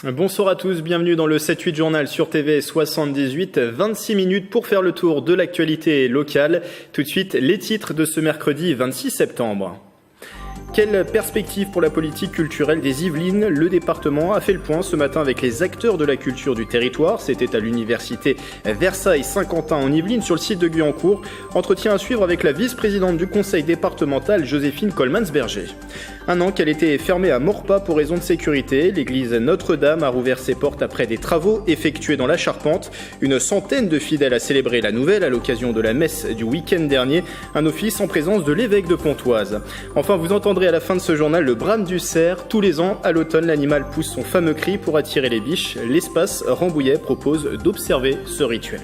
Bonsoir à tous, bienvenue dans le 7-8 journal sur TV 78, 26 minutes pour faire le tour de l'actualité locale. Tout de suite, les titres de ce mercredi 26 septembre. Quelle perspective pour la politique culturelle des Yvelines? Le département a fait le point ce matin avec les acteurs de la culture du territoire. C'était à l'université Versailles-Saint-Quentin en Yvelines sur le site de Guyancourt. Entretien à suivre avec la vice-présidente du conseil départemental, Joséphine Coleman-Berger. Un an qu'elle était fermée à Maurepas pour raison de sécurité. L'église Notre-Dame a rouvert ses portes après des travaux effectués dans la charpente. Une centaine de fidèles a célébré la nouvelle à l'occasion de la messe du week-end dernier. Un office en présence de l'évêque de Pontoise. Enfin, vous entendrez à la fin de ce journal le brame du cerf. Tous les ans, à l'automne, l'animal pousse son fameux cri pour attirer les biches. L'espace Rambouillet propose d'observer ce rituel.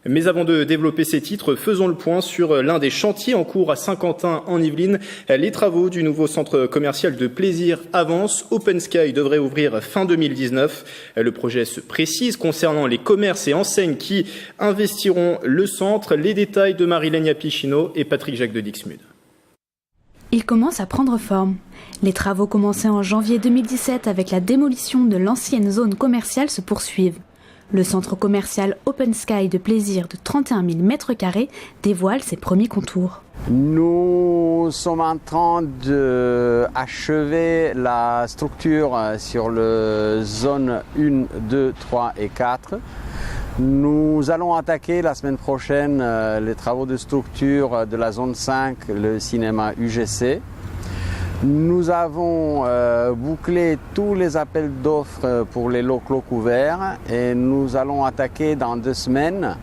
Mais avant de développer ces titres, faisons le point sur l'un des chantiers en cours à Saint-Quentin en Yvelines. Les travaux du nouveau centre commercial de plaisir avancent. Open Sky devrait ouvrir fin 2019. Le projet se précise concernant les commerces et enseignes qui investiront le centre. Les détails de Marie-Lénia Pichino et Patrick Jacques de Dixmude. Il commence à prendre forme. Les travaux commencés en janvier 2017 avec la démolition de l'ancienne zone commerciale se poursuivent. Le centre commercial Open Sky de plaisir de 31 000 m² dévoile ses premiers contours. Nous sommes en train d'achever la structure sur la zone 1, 2, 3 et 4. Nous allons attaquer la semaine prochaine les travaux de structure de la zone 5, le cinéma UGC. Nous avons bouclé tous les appels d'offres pour les locaux couverts et nous allons attaquer dans 2 semaines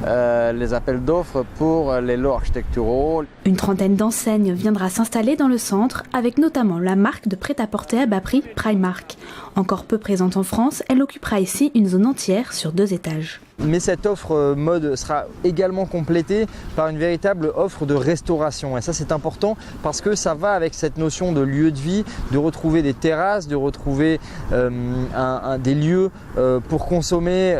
les appels d'offres pour les lots architecturaux. Une trentaine d'enseignes viendra s'installer dans le centre avec notamment la marque de prêt-à-porter à bas prix Primark. Encore peu présente en France, elle occupera ici une zone entière sur 2 étages. Mais cette offre mode sera également complétée par une véritable offre de restauration. Et ça, c'est important parce que ça va avec cette notion de lieu de vie, de retrouver des terrasses, de retrouver des lieux pour consommer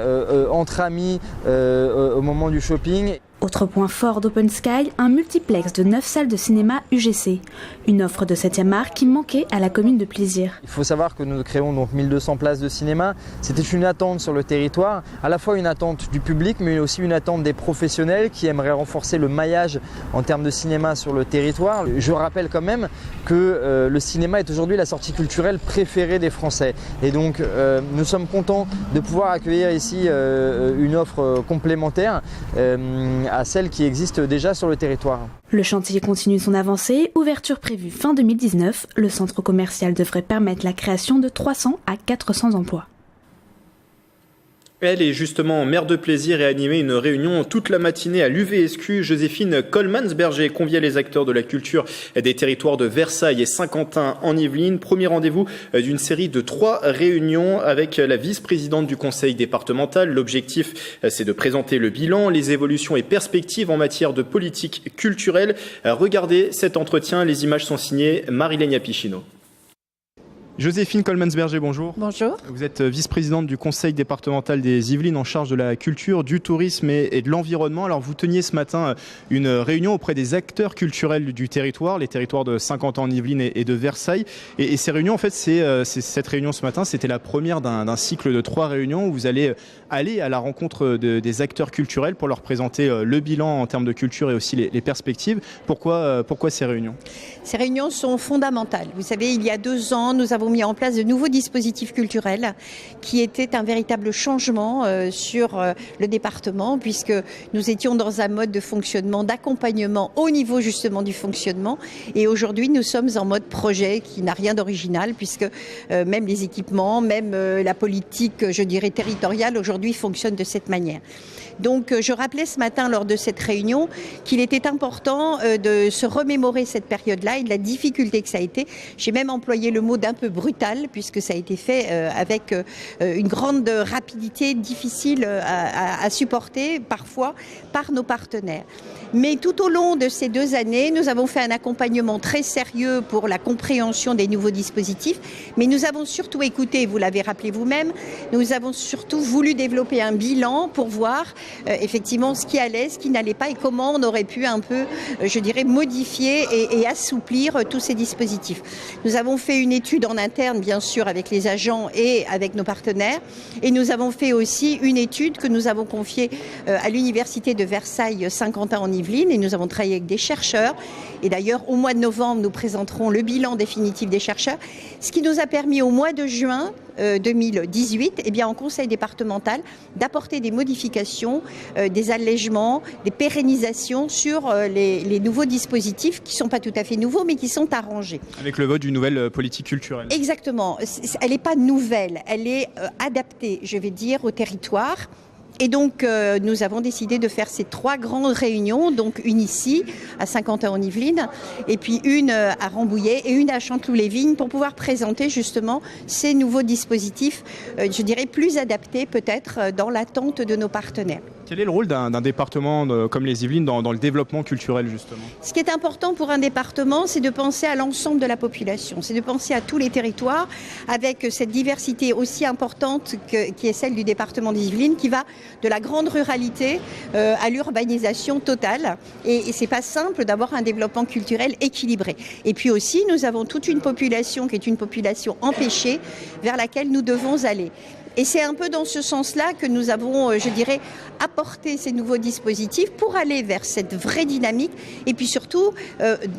entre amis au moment du shopping. Autre point fort d'Open Sky, un multiplex de 9 salles de cinéma UGC. Une offre de 7e art qui manquait à la commune de Plaisir. Il faut savoir que nous créons donc 1200 places de cinéma. C'était une attente sur le territoire, à la fois une attente du public, mais aussi une attente des professionnels qui aimeraient renforcer le maillage en termes de cinéma sur le territoire. Je rappelle quand même que le cinéma est aujourd'hui la sortie culturelle préférée des Français. Et donc nous sommes contents de pouvoir accueillir ici une offre complémentaire à celle qui existe déjà sur le territoire. Le chantier continue son avancée. Ouverture prévue fin 2019. Le centre commercial devrait permettre la création de 300 à 400 emplois. Elle est justement maire de Plaisir et a animé une réunion toute la matinée à l'UVSQ. Joséphine Coleman-Berger conviait les acteurs de la culture des territoires de Versailles et Saint-Quentin en Yvelines. Premier rendez-vous d'une série de 3 réunions avec la vice-présidente du conseil départemental. L'objectif, c'est de présenter le bilan, les évolutions et perspectives en matière de politique culturelle. Regardez cet entretien, les images sont signées Marie-Lénia Pichino. Joséphine Coleman-Berger, bonjour. Bonjour. Vous êtes vice-présidente du conseil départemental des Yvelines en charge de la culture, du tourisme et de l'environnement. Alors vous teniez ce matin une réunion auprès des acteurs culturels du territoire, les territoires de Saint-Quentin en Yvelines et de Versailles. Et ces réunions, en fait, cette réunion ce matin, c'était la première d'un cycle de 3 réunions où vous allez aller à la rencontre des acteurs culturels pour leur présenter le bilan en termes de culture et aussi les perspectives. Pourquoi ces réunions ? Ces réunions sont fondamentales. Vous savez, il y a 2 ans, nous avons mis en place de nouveaux dispositifs culturels qui étaient un véritable changement sur le département, puisque nous étions dans un mode de fonctionnement, d'accompagnement au niveau justement du fonctionnement. Et aujourd'hui, nous sommes en mode projet qui n'a rien d'original, puisque même les équipements, même la politique, je dirais, territoriale, aujourd'hui fonctionne de cette manière. Donc je rappelais ce matin lors de cette réunion qu'il était important de se remémorer cette période-là et de la difficulté que ça a été. J'ai même employé le mot d'un peu brutal, puisque ça a été fait avec une grande rapidité, difficile à supporter parfois par nos partenaires. Mais tout au long de ces 2 années, nous avons fait un accompagnement très sérieux pour la compréhension des nouveaux dispositifs, mais nous avons surtout écouté, vous l'avez rappelé vous-même, nous avons surtout voulu développer un bilan pour voir effectivement ce qui allait, ce qui n'allait pas et comment on aurait pu un peu, je dirais, modifier et assouplir tous ces dispositifs. Nous avons fait une étude en interne, bien sûr, avec les agents et avec nos partenaires, et nous avons fait aussi une étude que nous avons confiée à l'Université de Versailles-Saint-Quentin en Yvelines, et nous avons travaillé avec des chercheurs. Et d'ailleurs, au mois de novembre, nous présenterons le bilan définitif des chercheurs, ce qui nous a permis au mois de juin 2018, en conseil départemental, d'apporter des modifications, des allègements, des pérennisations sur les nouveaux dispositifs qui ne sont pas tout à fait nouveaux, mais qui sont arrangés. Avec le vote d'une nouvelle politique culturelle. Exactement. Elle n'est pas nouvelle, elle est adaptée, je vais dire, au territoire. Et donc, nous avons décidé de faire ces 3 grandes réunions, donc une ici, à Saint-Quentin-en-Yvelines, et puis une à Rambouillet et une à Chanteloup-les-Vignes, pour pouvoir présenter justement ces nouveaux dispositifs, je dirais plus adaptés peut-être dans l'attente de nos partenaires. Quel est le rôle d'un département comme les Yvelines dans le développement culturel, justement ? Ce qui est important pour un département, c'est de penser à l'ensemble de la population, c'est de penser à tous les territoires, avec cette diversité aussi importante qui est celle du département des Yvelines, qui va de la grande ruralité à l'urbanisation totale. Et c'est pas simple d'avoir un développement culturel équilibré. Et puis aussi, nous avons toute une population qui est une population empêchée, vers laquelle nous devons aller. Et c'est un peu dans ce sens-là que nous avons, je dirais, apporté ces nouveaux dispositifs pour aller vers cette vraie dynamique et puis surtout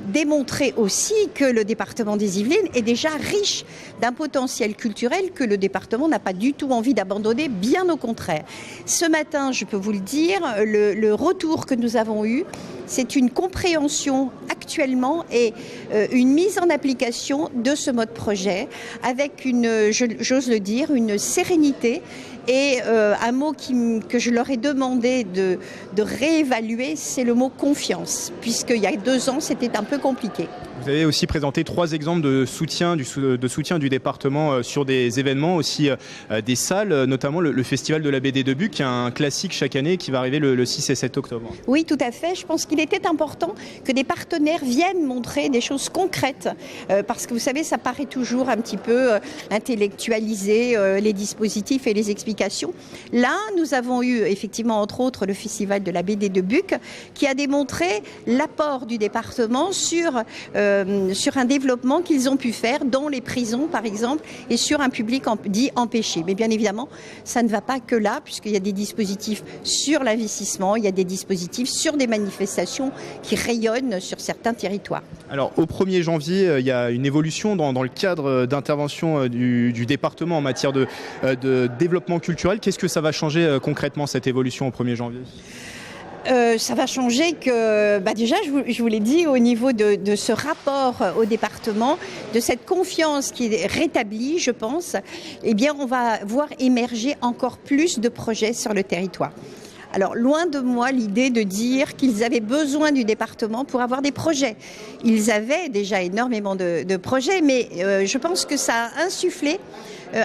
démontrer aussi que le département des Yvelines est déjà riche d'un potentiel culturel que le département n'a pas du tout envie d'abandonner, bien au contraire. Ce matin, je peux vous le dire, le retour que nous avons eu, c'est une compréhension actuellement et une mise en application de ce mode projet avec j'ose le dire, une sérénité et un mot que je leur ai demandé de réévaluer, c'est le mot confiance, puisqu'il y a 2 ans, c'était un peu compliqué. Vous avez aussi présenté 3 exemples de soutien du département sur des événements, aussi des salles, notamment le Festival de la BD de Buc, qui est un classique chaque année qui va arriver le 6 et 7 octobre. Oui, tout à fait. Je pense qu'il était important que des partenaires viennent montrer des choses concrètes, parce que vous savez, ça paraît toujours un petit peu intellectualisé, les dispositifs et les explications. Là, nous avons eu effectivement, entre autres, le Festival de la BD de Buc, qui a démontré l'apport du département sur un développement qu'ils ont pu faire dans les prisons, par exemple, et sur un public dit empêché. Mais bien évidemment, ça ne va pas que là, puisqu'il y a des dispositifs sur l'investissement, il y a des dispositifs sur des manifestations qui rayonnent sur certains territoires. Alors, au 1er janvier, il y a une évolution dans le cadre d'intervention du département en matière de développement culturel. Qu'est-ce que ça va changer concrètement, cette évolution au 1er janvier ? Ça va changer que, déjà, je vous l'ai dit, au niveau de ce rapport au département, de cette confiance qui est rétablie, je pense, on va voir émerger encore plus de projets sur le territoire. Alors, loin de moi l'idée de dire qu'ils avaient besoin du département pour avoir des projets. Ils avaient déjà énormément de projets, mais je pense que ça a insufflé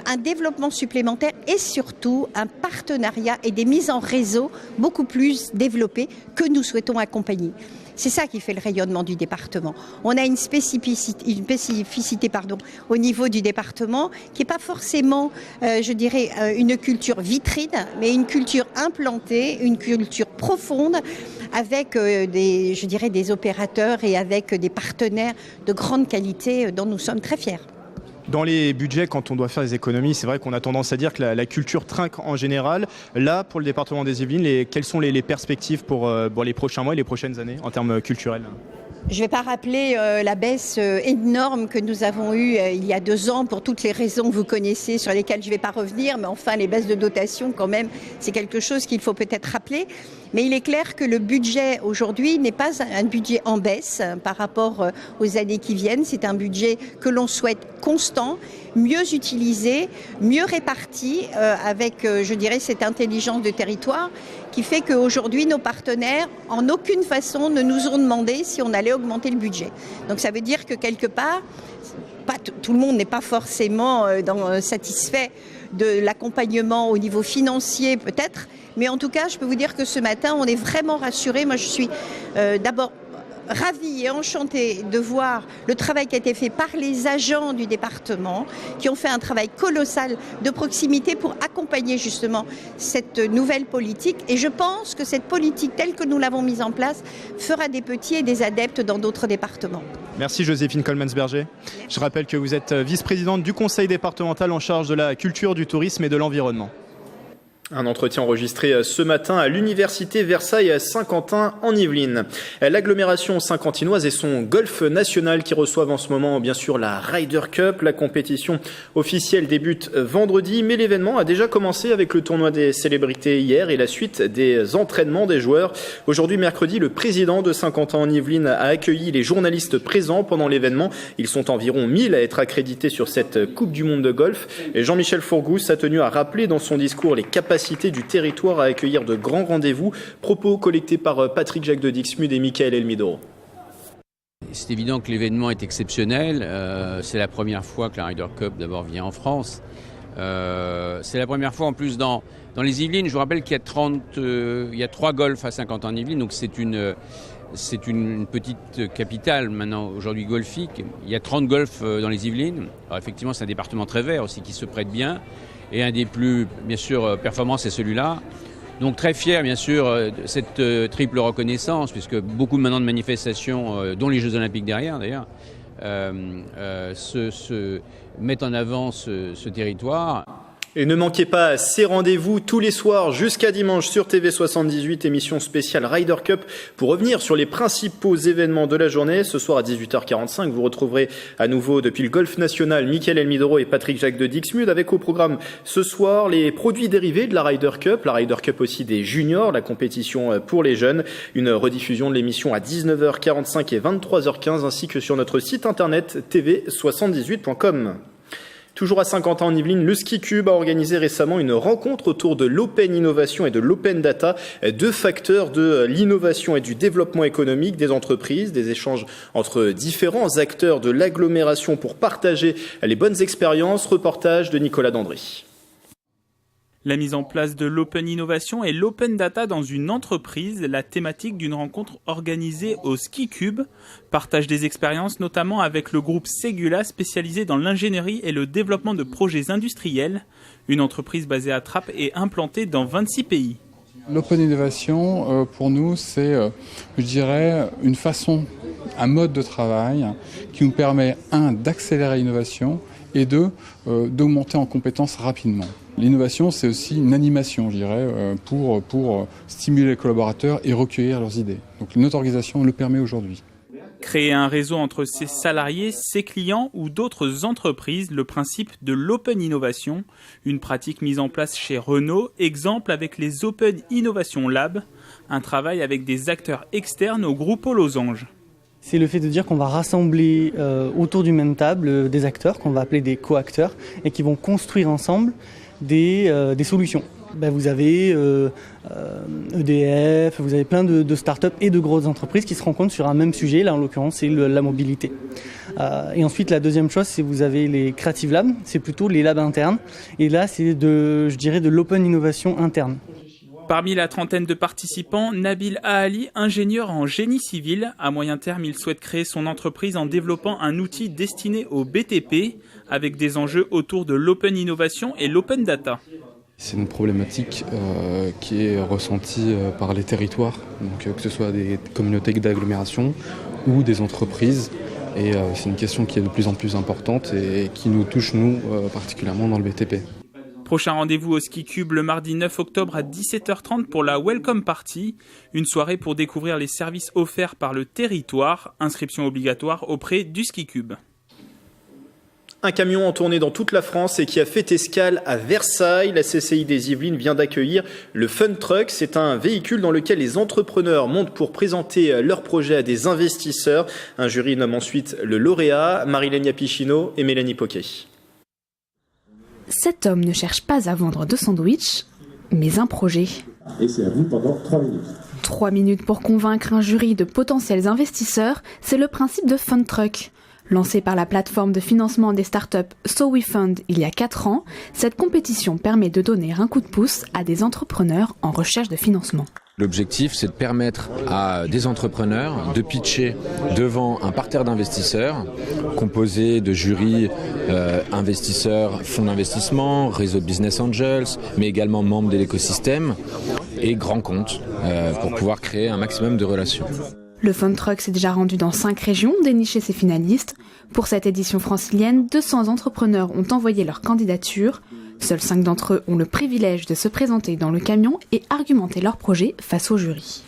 un développement supplémentaire et surtout un partenariat et des mises en réseau beaucoup plus développées que nous souhaitons accompagner. C'est ça qui fait le rayonnement du département. On a une spécificité au niveau du département qui n'est pas forcément, une culture vitrine, mais une culture implantée, une culture profonde avec des opérateurs et avec des partenaires de grande qualité dont nous sommes très fiers. Dans les budgets, quand on doit faire des économies, c'est vrai qu'on a tendance à dire que la culture trinque en général. Là, pour le département des Yvelines, quelles sont les perspectives pour les prochains mois et les prochaines années en termes culturels ? Je ne vais pas rappeler la baisse énorme que nous avons eue il y a 2 ans pour toutes les raisons que vous connaissez, sur lesquelles je ne vais pas revenir, mais enfin les baisses de dotation quand même, c'est quelque chose qu'il faut peut-être rappeler. Mais il est clair que le budget aujourd'hui n'est pas un budget en baisse par rapport aux années qui viennent. C'est un budget que l'on souhaite constant, mieux utilisé, mieux réparti avec, cette intelligence de territoire qui fait qu'aujourd'hui, nos partenaires, en aucune façon, ne nous ont demandé si on allait augmenter le budget. Donc ça veut dire que quelque part, tout le monde n'est pas forcément satisfait de l'accompagnement au niveau financier peut-être, mais en tout cas, je peux vous dire que ce matin, on est vraiment rassurés. Moi, je suis d'abord ravie et enchantée de voir le travail qui a été fait par les agents du département, qui ont fait un travail colossal de proximité pour accompagner justement cette nouvelle politique. Et je pense que cette politique telle que nous l'avons mise en place fera des petits et des adeptes dans d'autres départements. Merci Joséphine Coleman-Sberger. Je rappelle que vous êtes vice-présidente du conseil départemental en charge de la culture, du tourisme et de l'environnement. Un entretien enregistré ce matin à l'université Versailles-Saint-Quentin en Yvelines. L'agglomération saint-quentinoise et son golf national qui reçoivent en ce moment bien sûr la Ryder Cup. La compétition officielle débute vendredi, mais l'événement a déjà commencé avec le tournoi des célébrités hier et la suite des entraînements des joueurs. Aujourd'hui, mercredi, le président de Saint-Quentin en Yvelines a accueilli les journalistes présents pendant l'événement. Ils sont environ 1000 à être accrédités sur cette Coupe du Monde de golf. Et Jean-Michel Fourgousse a tenu à rappeler dans son discours les capacités du territoire à accueillir de grands rendez-vous. Propos collectés par Patrick Jacques de Dixmude et Michael Elmidoro. C'est évident que l'événement est exceptionnel. C'est la première fois que la Ryder Cup d'abord vient en France. C'est la première fois en plus dans les Yvelines. Je vous rappelle qu'il y a 3 golfs à Saint-Quentin-en-Yvelines, donc c'est une petite capitale maintenant aujourd'hui golfique. Il y a 30 golfs dans les Yvelines. Alors effectivement, c'est un département très vert aussi qui se prête bien. Et un des plus, bien sûr, performants, c'est celui-là. Donc très fier, bien sûr, de cette triple reconnaissance, puisque beaucoup maintenant de manifestations, dont les Jeux Olympiques derrière d'ailleurs, mettent en avant ce territoire. Et ne manquez pas ces rendez-vous tous les soirs jusqu'à dimanche sur TV78, émission spéciale Ryder Cup, pour revenir sur les principaux événements de la journée. Ce soir à 18h45, vous retrouverez à nouveau depuis le Golf National Michael Elmidoro et Patrick Jacques de Dixmude, avec au programme ce soir les produits dérivés de la Ryder Cup aussi des juniors, la compétition pour les jeunes, une rediffusion de l'émission à 19h45 et 23h15, ainsi que sur notre site internet tv78.com. Toujours à Saint-Quentin-en-Yvelines, le Ski Cube a organisé récemment une rencontre autour de l'Open Innovation et de l'Open Data, 2 facteurs de l'innovation et du développement économique des entreprises, des échanges entre différents acteurs de l'agglomération pour partager les bonnes expériences. Reportage de Nicolas Dandry. La mise en place de l'Open Innovation et l'Open Data dans une entreprise, la thématique d'une rencontre organisée au Ski Cube. Partage des expériences notamment avec le groupe Segula spécialisé dans l'ingénierie et le développement de projets industriels. Une entreprise basée à Trappes et implantée dans 26 pays. L'Open Innovation, pour nous, c'est, je dirais, une façon, un mode de travail qui nous permet, d'accélérer l'innovation et d'augmenter en compétences rapidement. L'innovation, c'est aussi une animation, je dirais, pour stimuler les collaborateurs et recueillir leurs idées. Donc notre organisation le permet aujourd'hui. Créer un réseau entre ses salariés, ses clients ou d'autres entreprises, le principe de l'Open Innovation, une pratique mise en place chez Renault, exemple avec les Open Innovation Lab, un travail avec des acteurs externes au groupe aux losanges. C'est le fait de dire qu'on va rassembler autour d'une même table des acteurs qu'on va appeler des co-acteurs et qui vont construire ensemble des solutions. Vous avez EDF, vous avez plein de startups et de grosses entreprises qui se rencontrent sur un même sujet, là en l'occurrence c'est la mobilité. Et ensuite la deuxième chose, c'est vous avez les Creative Labs, c'est plutôt les labs internes. Et là c'est de l'open innovation interne. Parmi la trentaine de participants, Nabil Ahali, ingénieur en génie civil. À moyen terme, il souhaite créer son entreprise en développant un outil destiné au BTP, avec des enjeux autour de l'open innovation et l'open data. C'est une problématique qui est ressentie par les territoires, donc, que ce soit des communautés d'agglomération ou des entreprises. Et c'est une question qui est de plus en plus importante et qui nous touche, nous, particulièrement dans le BTP. Prochain rendez-vous au Ski Cube le mardi 9 octobre à 17h30 pour la Welcome Party, une soirée pour découvrir les services offerts par le territoire, inscription obligatoire auprès du Ski Cube. Un camion en tournée dans toute la France et qui a fait escale à Versailles. La CCI des Yvelines vient d'accueillir le Fun Truck. C'est un véhicule dans lequel les entrepreneurs montent pour présenter leurs projets à des investisseurs. Un jury nomme ensuite le lauréat, Marilène Pichino et Mélanie Poquet. Cet homme ne cherche pas à vendre de sandwich, mais un projet. Et c'est à vous pendant 3 minutes. 3 minutes pour convaincre un jury de potentiels investisseurs, c'est le principe de Fun Truck. Lancée par la plateforme de financement des startups SoWeFund il y a 4 ans, cette compétition permet de donner un coup de pouce à des entrepreneurs en recherche de financement. L'objectif, c'est de permettre à des entrepreneurs de pitcher devant un parterre d'investisseurs composé de jurys investisseurs, fonds d'investissement, réseau de business angels, mais également membres de l'écosystème et grands comptes pour pouvoir créer un maximum de relations. Le Fund Truck s'est déjà rendu dans 5 régions dénicher ses finalistes. Pour cette édition francilienne, 200 entrepreneurs ont envoyé leur candidature. Seuls 5 d'entre eux ont le privilège de se présenter dans le camion et argumenter leur projet face au jury.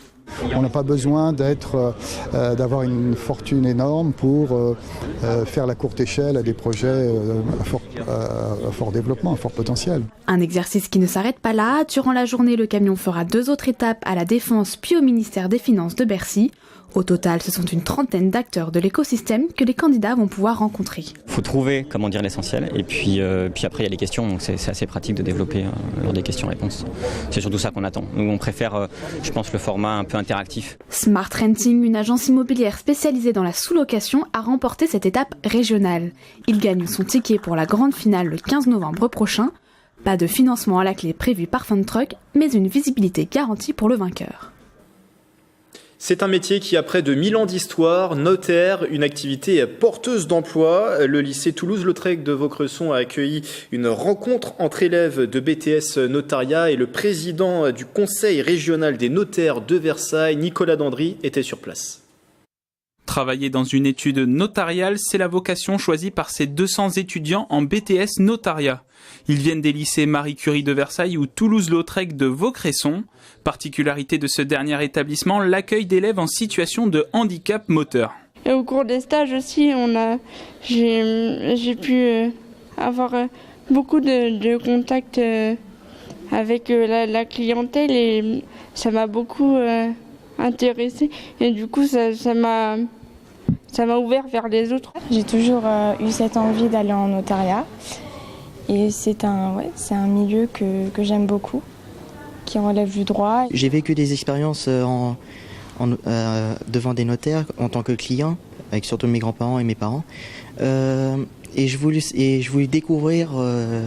On n'a pas besoin d'avoir une fortune énorme pour faire la courte échelle à des projets à fort développement, à fort potentiel. Un exercice qui ne s'arrête pas là. Durant la journée, le camion fera 2 autres étapes à la Défense puis au ministère des Finances de Bercy. Au total, ce sont une trentaine d'acteurs de l'écosystème que les candidats vont pouvoir rencontrer. Il faut trouver, l'essentiel, et puis après il y a les questions, donc c'est assez pratique de développer lors des questions-réponses. C'est surtout ça qu'on attend. Nous on préfère, je pense, le format un peu interactif. Smart Renting, une agence immobilière spécialisée dans la sous-location, a remporté cette étape régionale. Il gagne son ticket pour la grande finale le 15 novembre prochain. Pas de financement à la clé prévu par Fund Truck, mais une visibilité garantie pour le vainqueur. C'est un métier qui a près de 1000 ans d'histoire, notaire, une activité porteuse d'emploi. Le lycée Toulouse-Lautrec de Vaucresson a accueilli une rencontre entre élèves de BTS Notariat et le président du Conseil régional des notaires de Versailles, Nicolas Dandry, était sur place. Travailler dans une étude notariale, c'est la vocation choisie par ces 200 étudiants en BTS Notariat. Ils viennent des lycées Marie Curie de Versailles ou Toulouse-Lautrec de Vaucresson. Particularité de ce dernier établissement, l'accueil d'élèves en situation de handicap moteur. Et au cours des stages aussi, j'ai pu avoir beaucoup de contacts avec la clientèle et ça m'a beaucoup intéressée. Et du coup, ça m'a ouvert vers les autres. J'ai toujours eu cette envie d'aller en notariat. Et c'est un milieu que j'aime beaucoup, qui relève du droit. J'ai vécu des expériences devant des notaires en tant que client, avec surtout mes grands-parents et mes parents. Et je voulais découvrir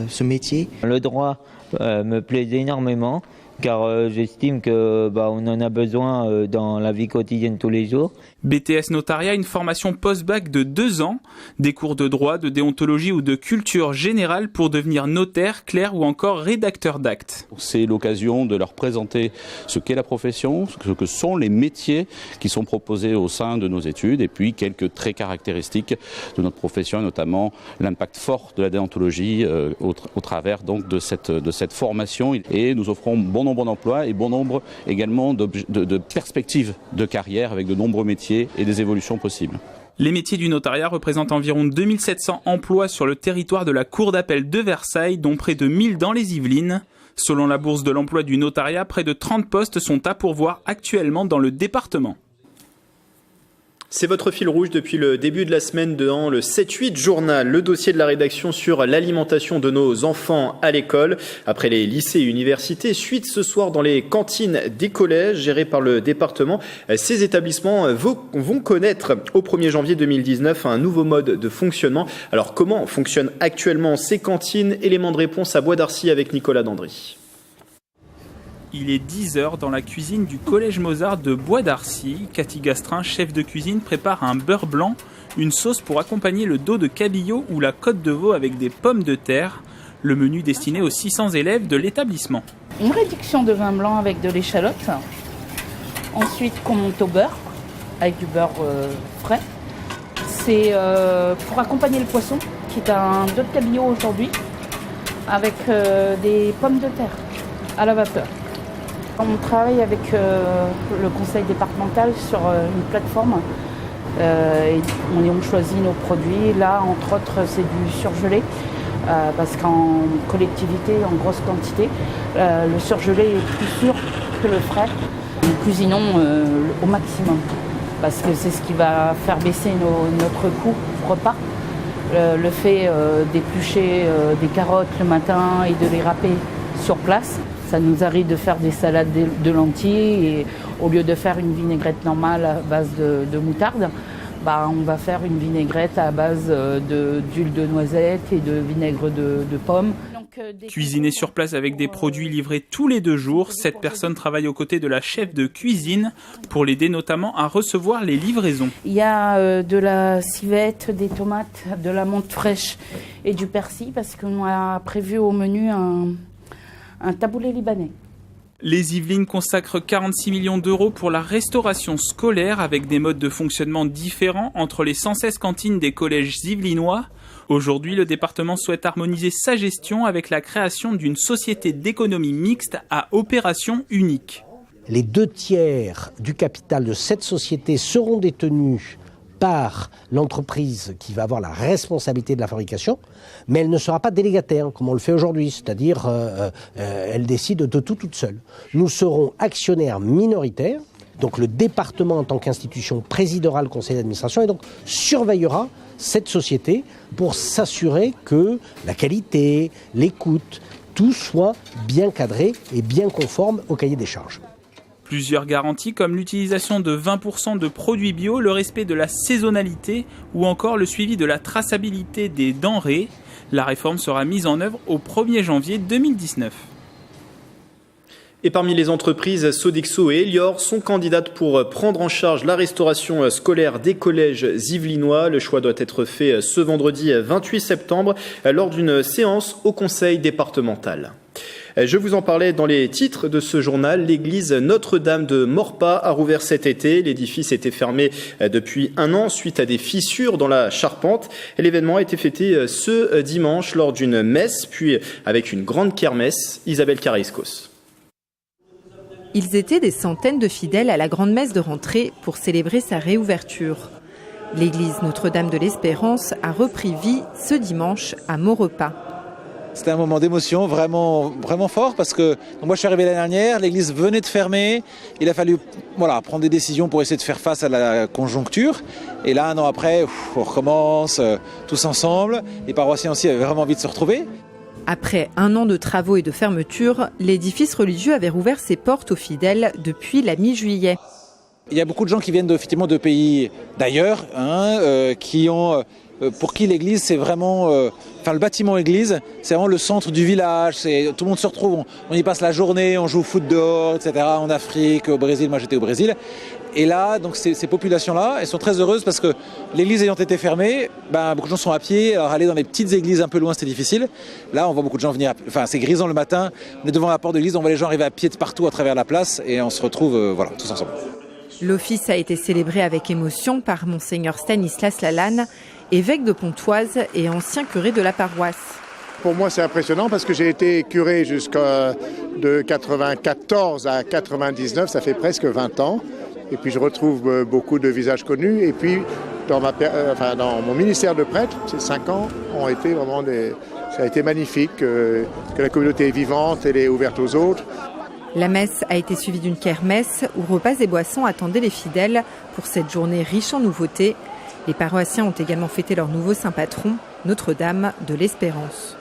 ce métier. Le droit me plaît énormément, car j'estime que on en a besoin dans la vie quotidienne tous les jours. BTS Notariat, une formation post-bac de 2 ans, des cours de droit, de déontologie ou de culture générale pour devenir notaire, clerc ou encore rédacteur d'actes. C'est l'occasion de leur présenter ce qu'est la profession, ce que sont les métiers qui sont proposés au sein de nos études et puis quelques traits caractéristiques de notre profession, notamment l'impact fort de la déontologie au travers donc de cette formation. Et nous offrons bon nombre d'emplois et bon nombre également de perspectives de carrière avec de nombreux métiers et des évolutions possibles. Les métiers du notariat représentent environ 2700 emplois sur le territoire de la Cour d'appel de Versailles, dont près de 1000 dans les Yvelines. Selon la bourse de l'emploi du notariat, près de 30 postes sont à pourvoir actuellement dans le département. C'est votre fil rouge depuis le début de la semaine dans le 7-8 journal, le dossier de la rédaction sur l'alimentation de nos enfants à l'école. Après les lycées et universités, suite ce soir dans les cantines des collèges gérés par le département. Ces établissements vont connaître au 1er janvier 2019 un nouveau mode de fonctionnement. Alors comment fonctionnent actuellement ces cantines? Élément de réponse à Bois d'Arcy avec Nicolas Dandry. Il est 10h dans la cuisine du Collège Mozart de Bois d'Arcy. Cathy Gastrin, chef de cuisine, prépare un beurre blanc, une sauce pour accompagner le dos de cabillaud ou la côte de veau avec des pommes de terre. Le menu destiné aux 600 élèves de l'établissement. Une réduction de vin blanc avec de l'échalote. Ensuite, qu'on monte au beurre, avec du beurre frais. C'est pour accompagner le poisson, qui est un dos de cabillaud aujourd'hui, avec des pommes de terre à la vapeur. On travaille avec le conseil départemental sur une plateforme et on choisit nos produits. Là, entre autres, c'est du surgelé parce qu'en collectivité, en grosse quantité, le surgelé est plus sûr que le frais. Nous cuisinons au maximum parce que c'est ce qui va faire baisser notre coût repas. Le fait d'éplucher des carottes le matin et de les râper sur place. Ça nous arrive de faire des salades de lentilles et au lieu de faire une vinaigrette normale à base de moutarde, on va faire une vinaigrette à base d'huile de noisette et de vinaigre de pomme. Cuisiner sur place avec des produits livrés tous les 2 jours, cette personne travaille aux côtés de la chef de cuisine pour l'aider notamment à recevoir les livraisons. Il y a de la civette, des tomates, de la menthe fraîche et du persil parce qu'on a prévu au menu un taboulé libanais. Les Yvelines consacrent 46 millions d'euros pour la restauration scolaire avec des modes de fonctionnement différents entre les 116 cantines des collèges yvelinois. Aujourd'hui, le département souhaite harmoniser sa gestion avec la création d'une société d'économie mixte à opération unique. Les 2/3 du capital de cette société seront détenus par l'entreprise qui va avoir la responsabilité de la fabrication, mais elle ne sera pas délégataire comme on le fait aujourd'hui, c'est-à-dire elle décide de tout toute seule. Nous serons actionnaires minoritaires, donc le département en tant qu'institution présidera le conseil d'administration et donc surveillera cette société pour s'assurer que la qualité, l'écoute, tout soit bien cadré et bien conforme au cahier des charges. Plusieurs garanties comme l'utilisation de 20% de produits bio, le respect de la saisonnalité ou encore le suivi de la traçabilité des denrées. La réforme sera mise en œuvre au 1er janvier 2019. Et parmi les entreprises, Sodexo et Elior sont candidates pour prendre en charge la restauration scolaire des collèges yvelinois. Le choix doit être fait ce vendredi 28 septembre lors d'une séance au conseil départemental. Je vous en parlais dans les titres de ce journal. L'église Notre-Dame de Maurepas a rouvert cet été. L'édifice était fermé depuis 1 an suite à des fissures dans la charpente. L'événement a été fêté ce dimanche lors d'une messe, puis avec une grande kermesse. Isabelle Karaïskos. Ils étaient des centaines de fidèles à la grande messe de rentrée pour célébrer sa réouverture. L'église Notre-Dame de l'Espérance a repris vie ce dimanche à Maurepas. C'était un moment d'émotion vraiment fort parce que moi je suis arrivé l'année dernière, l'église venait de fermer, il a fallu prendre des décisions pour essayer de faire face à la conjoncture. Et là, 1 an après, on recommence tous ensemble. Les paroissiens aussi avaient vraiment envie de se retrouver. Après 1 an de travaux et de fermeture, l'édifice religieux avait rouvert ses portes aux fidèles depuis la mi-juillet. Il y a beaucoup de gens qui viennent de pays d'ailleurs, pour qui l'église c'est vraiment, le bâtiment église, c'est vraiment le centre du village. Tout le monde se retrouve, on y passe la journée, on joue au foot dehors, etc. En Afrique, au Brésil, moi j'étais au Brésil. Et là, donc ces populations-là, elles sont très heureuses parce que l'église ayant été fermée, beaucoup de gens sont à pied. Alors aller dans les petites églises un peu loin, c'était difficile. Là, on voit beaucoup de gens venir. C'est grisant le matin. On est devant la porte de l'église, on voit les gens arriver à pied de partout à travers la place et on se retrouve, tous ensemble. L'office a été célébré avec émotion par Monseigneur Stanislas Lalanne, évêque de Pontoise et ancien curé de la paroisse. Pour moi, c'est impressionnant parce que j'ai été curé de 94 à 99, ça fait presque 20 ans. Et puis je retrouve beaucoup de visages connus. Et puis dans mon ministère de prêtre, ces 5 ans ont été vraiment ça a été magnifique, que la communauté est vivante, elle est ouverte aux autres. La messe a été suivie d'une kermesse où repas et boissons attendaient les fidèles pour cette journée riche en nouveautés. Les paroissiens ont également fêté leur nouveau saint patron, Notre-Dame de l'Espérance.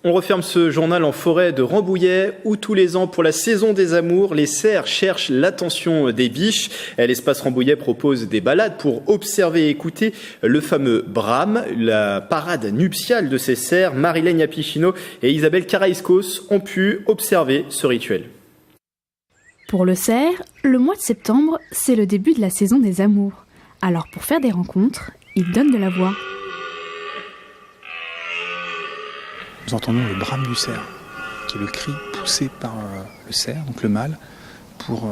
On referme ce journal en forêt de Rambouillet où tous les ans pour la saison des amours, les cerfs cherchent l'attention des biches. L'espace Rambouillet propose des balades pour observer et écouter le fameux brame, la parade nuptiale de ces cerfs. Marilène Yapichino et Isabelle Karaïskos ont pu observer ce rituel. Pour le cerf, le mois de septembre, c'est le début de la saison des amours. Alors pour faire des rencontres, il donne de la voix. Nous entendons le brame du cerf, qui est le cri poussé par le cerf, donc le mâle, pour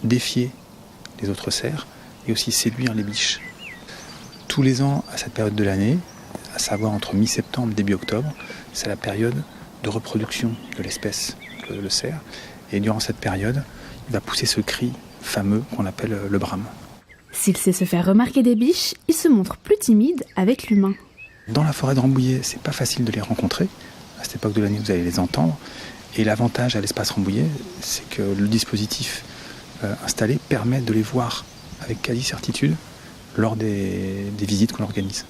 défier les autres cerfs et aussi séduire les biches. Tous les ans, à cette période de l'année, à savoir entre mi-septembre et début octobre, c'est la période de reproduction de l'espèce, le cerf. Et durant cette période, il va pousser ce cri fameux qu'on appelle le brame. S'il sait se faire remarquer des biches, il se montre plus timide avec l'humain. Dans la forêt de Rambouillet, c'est pas facile de les rencontrer. À cette époque de l'année, vous allez les entendre. Et l'avantage à l'espace Rambouillet, c'est que le dispositif installé permet de les voir avec quasi-certitude lors des visites qu'on organise.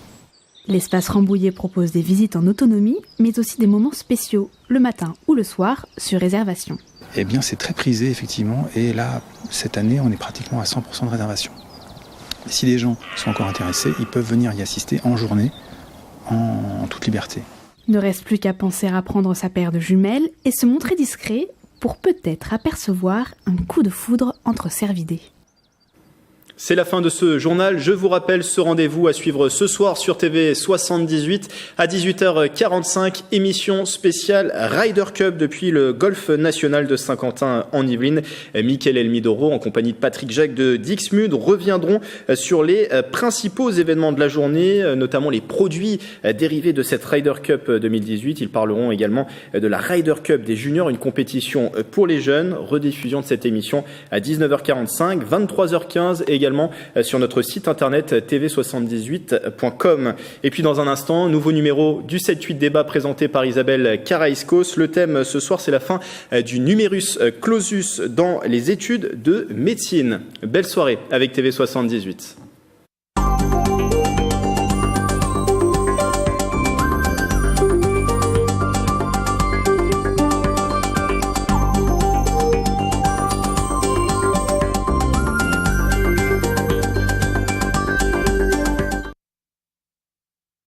L'espace Rambouillet propose des visites en autonomie, mais aussi des moments spéciaux, le matin ou le soir, sur réservation. Eh bien, c'est très prisé, effectivement. Et là, cette année, on est pratiquement à 100% de réservation. Si les gens sont encore intéressés, ils peuvent venir y assister en journée, en toute liberté. Ne reste plus qu'à penser à prendre sa paire de jumelles et se montrer discret pour peut-être apercevoir un coup de foudre entre cervidés. C'est la fin de ce journal. Je vous rappelle ce rendez-vous à suivre ce soir sur TV 78 à 18h45. Émission spéciale Ryder Cup depuis le Golf National de Saint-Quentin en Yvelines. Mickaël Elmidoro en compagnie de Patrick Jacques de Dixmude reviendront sur les principaux événements de la journée, notamment les produits dérivés de cette Ryder Cup 2018. Ils parleront également de la Ryder Cup des juniors, une compétition pour les jeunes. Rediffusion de cette émission à 19h45, 23h15 et également sur notre site internet tv78.com. Et puis dans un instant, nouveau numéro du 7-8 débat présenté par Isabelle Karaïskos. Le thème ce soir, c'est la fin du numerus clausus dans les études de médecine. Belle soirée avec TV78.